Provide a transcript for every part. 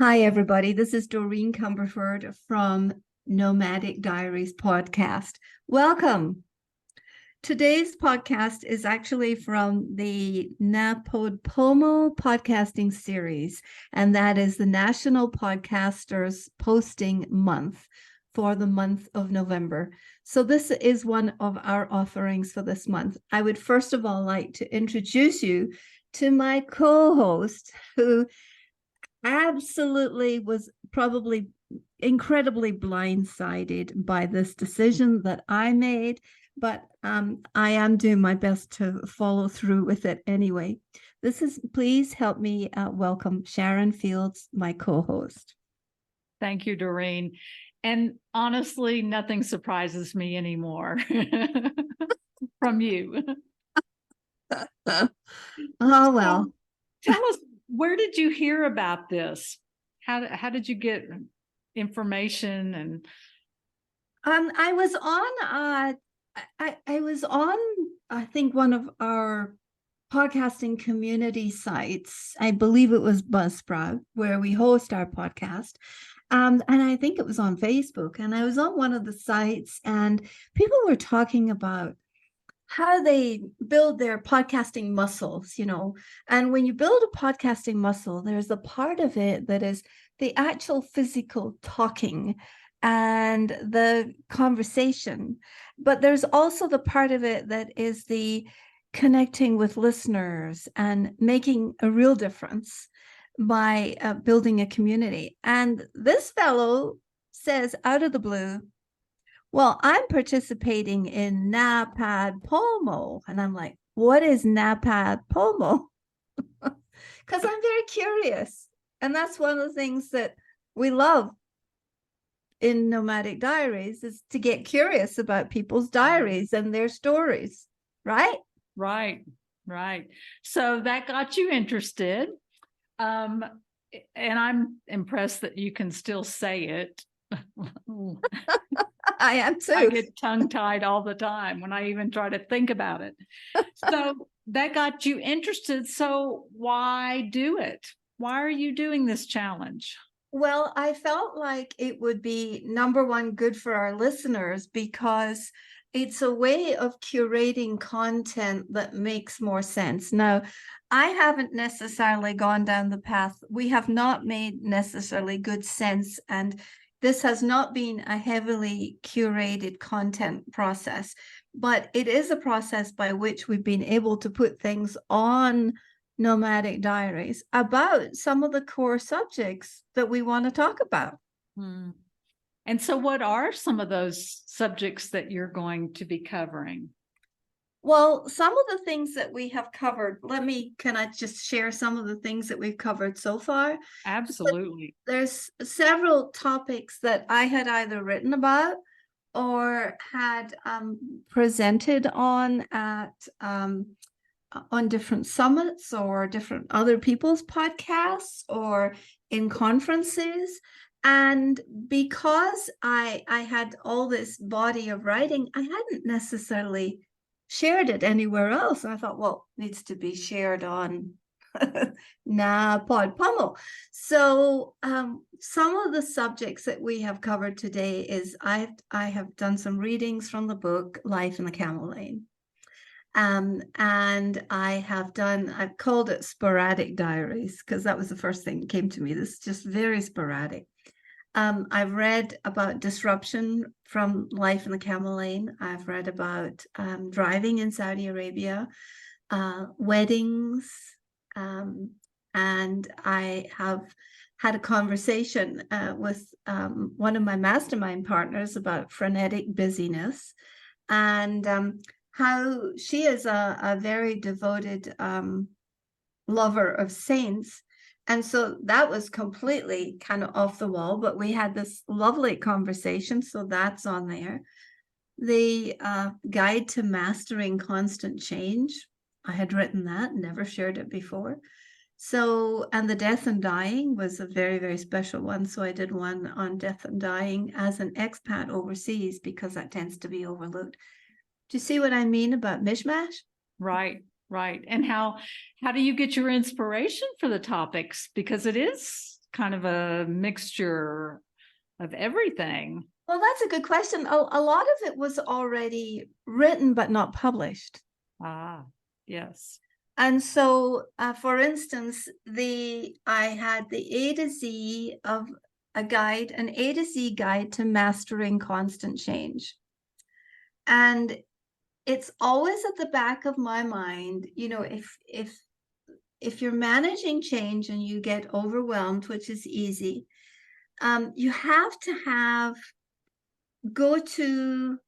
Hi, everybody. This is Doreen Cumberford from Nomadic Diaries podcast. Welcome. Today's podcast is actually from the NaPodPoMo podcasting series, and that is the National Podcasters Posting Month for the month of November. So this is one of our offerings for this month. I would first of all like to introduce you to my co-host, who absolutely was probably incredibly blindsided by this decision that I made, but I am doing my best to follow through with it anyway. Please help me welcome Sharon Fields, my co-host. Thank you, Doreen. And honestly, nothing surprises me anymore from you. Oh, well. So, tell us, where did you hear about this? How did you get information? And I was on I think one of our podcasting community sites. I believe it was Buzzsprout, where we host our podcast. And I think it was on Facebook. And I was on one of the sites, and people were talking about how they build their podcasting muscles, And when you build a podcasting muscle, there's a part of it that is the actual physical talking and the conversation. But there's also the part of it that is the connecting with listeners and making a real difference by building a community. And this fellow says out of the blue, well, I'm participating in NaPodPoMo. And I'm like, what is NaPodPoMo? Because I'm very curious. And that's one of the things that we love in Nomadic Diaries, is to get curious about people's diaries and their stories, right? Right. So that got you interested. And I'm impressed that you can still say it. I am too. I get tongue-tied all the time when I even try to think about it. So that got you interested. So why do it? Why are you doing this challenge? Well, I felt like it would be, number one, good for our listeners, because it's a way of curating content that makes more sense. Now, I haven't necessarily gone down the path. We have not made necessarily good sense, and this has not been a heavily curated content process, but it is a process by which we've been able to put things on Nomadic Diaries about some of the core subjects that we want to talk about. And so what are some of those subjects that you're going to be covering? Well, some of the things that we have covered, can I just share some of the things that we've covered so far? Absolutely. There's several topics that I had either written about or had presented on at on different summits or different other people's podcasts or in conferences. And because I had all this body of writing, I hadn't necessarily shared it anywhere else. And I thought, well, it needs to be shared on NaPodPoMo. So some of the subjects that we have covered today is I have done some readings from the book Life in the Camel Lane. And I've called it Sporadic Diaries because that was the first thing that came to me. This is just very sporadic. I've read about disruption from Life in the Camel Lane. I've read about driving in Saudi Arabia, weddings, and I have had a conversation with one of my mastermind partners about frenetic busyness, and how she is a very devoted lover of saints. And so that was completely kind of off the wall, but we had this lovely conversation. So that's on there. The Guide to Mastering Constant Change. I had written that, never shared it before. So, and the death and dying was a very, very special one. So I did one on death and dying as an expat overseas, because that tends to be overlooked. Do you see what I mean about mishmash? Right. And how do you get your inspiration for the topics? Because it is kind of a mixture of everything? Well, that's a good question. A lot of it was already written but not published. Ah, yes. And so, for instance, I had the A to Z of a guide, an A to Z guide to mastering constant change. And it's always at the back of my mind, you know, if you're managing change and you get overwhelmed, which is easy, you have to have go-to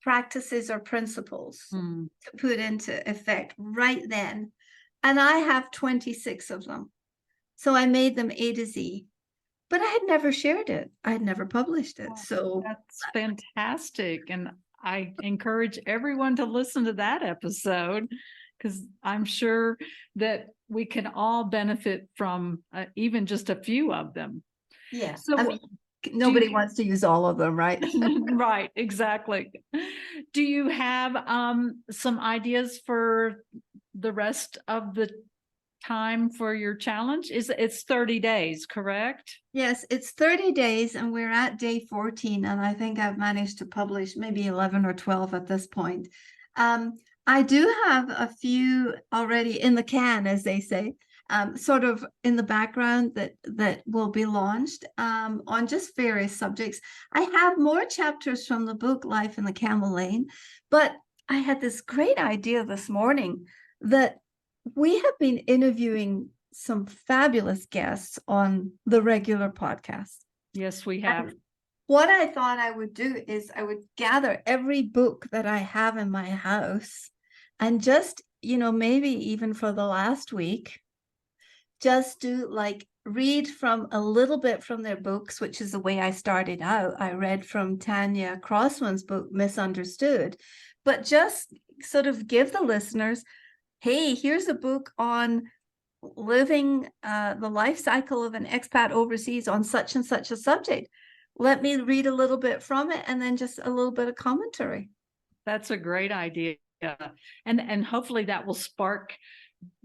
practices or principles Mm. to put into effect right then. And I have 26 of them. So I made them A to Z, but I had never shared it. I had never published it. So That's fantastic. And I encourage everyone to listen to that episode, because I'm sure that we can all benefit from even just a few of them. yeah, So I mean, nobody you- wants to use all of them, right? right, exactly. Do you have some ideas for the rest of the time for your challenge? It's 30 days, correct? Yes, it's 30 days and we're at day 14, and I think I've managed to publish maybe 11 or 12 at this point. I do have a few already in the can, as they say, sort of in the background that will be launched on just various subjects. I have more chapters from the book Life in the Camel Lane, but I had this great idea this morning that we have been interviewing some fabulous guests on the regular podcast. Yes, we have. And what I thought I would do is I would gather every book that I have in my house and just, you know, maybe even for the last week, just do like read from a little bit from their books, which is the way I started out. I read from Tanya Crossman's book, Misunderstood, but just sort of give the listeners, hey, here's a book on living the life cycle of an expat overseas on such and such a subject. Let me read a little bit from it and then just a little bit of commentary. That's a great idea. And hopefully that will spark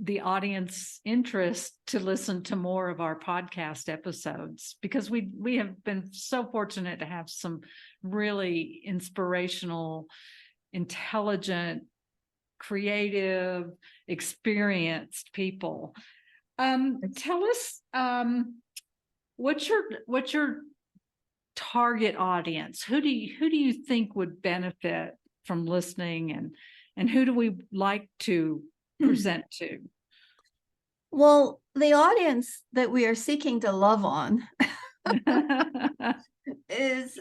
the audience interest to listen to more of our podcast episodes, because we have been so fortunate to have some really inspirational, intelligent, creative, experienced people. Tell us what's your target audience? Who do you think would benefit from listening, and who do we like to present to? Well, the audience that we are seeking to love on is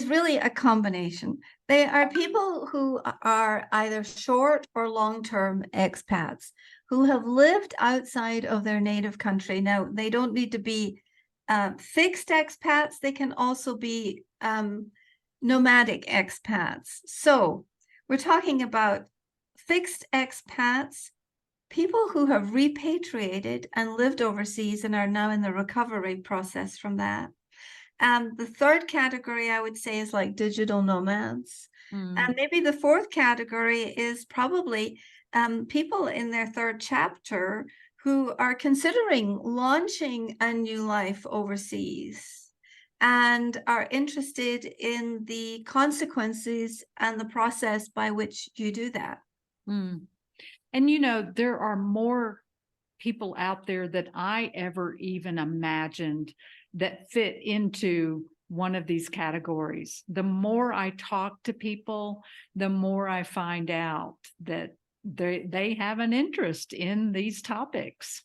really a combination. They are people who are either short or long-term expats who have lived outside of their native country. Now, they don't need to be fixed expats. They can also be nomadic expats. So we're talking about fixed expats, people who have repatriated and lived overseas and are now in the recovery process from that. The third category I would say is like digital nomads. And maybe the fourth category is probably people in their third chapter who are considering launching a new life overseas and are interested in the consequences and the process by which you do that. And you know, there are more people out there that I ever even imagined that fit into one of these categories. The more I talk to people, the more I find out that they have an interest in these topics.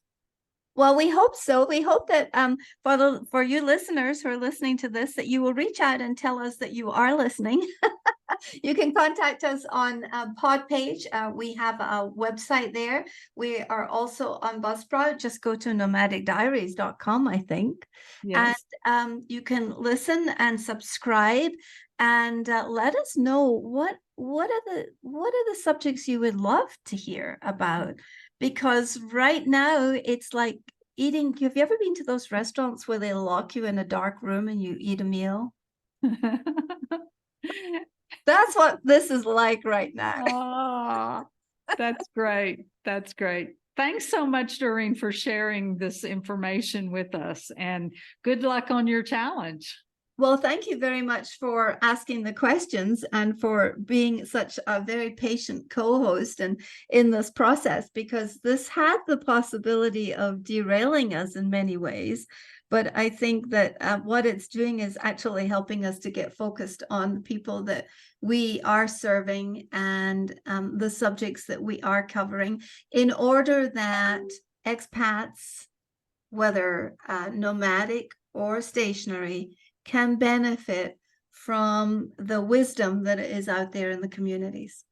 Well, we hope so. We hope that for you listeners who are listening to this, that you will reach out and tell us that you are listening. You can contact us on Pod Page. We have a website there. We are also on Buzzsprout. Just go to nomadicdiaries.com, I think. Yes. And you can listen and subscribe and let us know what are the subjects you would love to hear about. Because right now it's like eating. Have you ever been to those restaurants where they lock you in a dark room and you eat a meal? That's what this is like right now. Oh, that's great. That's great. thanks so much, Doreen, for sharing this information with us, and good luck on your challenge. Well, thank you very much for asking the questions and for being such a very patient co-host and in this process, because this had the possibility of derailing us in many ways. But I think that what it's doing is actually helping us to get focused on the people that we are serving and the subjects that we are covering, in order that expats, whether nomadic or stationary, can benefit from the wisdom that is out there in the communities.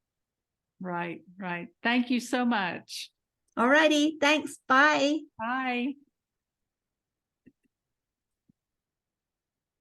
Right, right. Thank you so much. All righty. Thanks. Bye. Bye.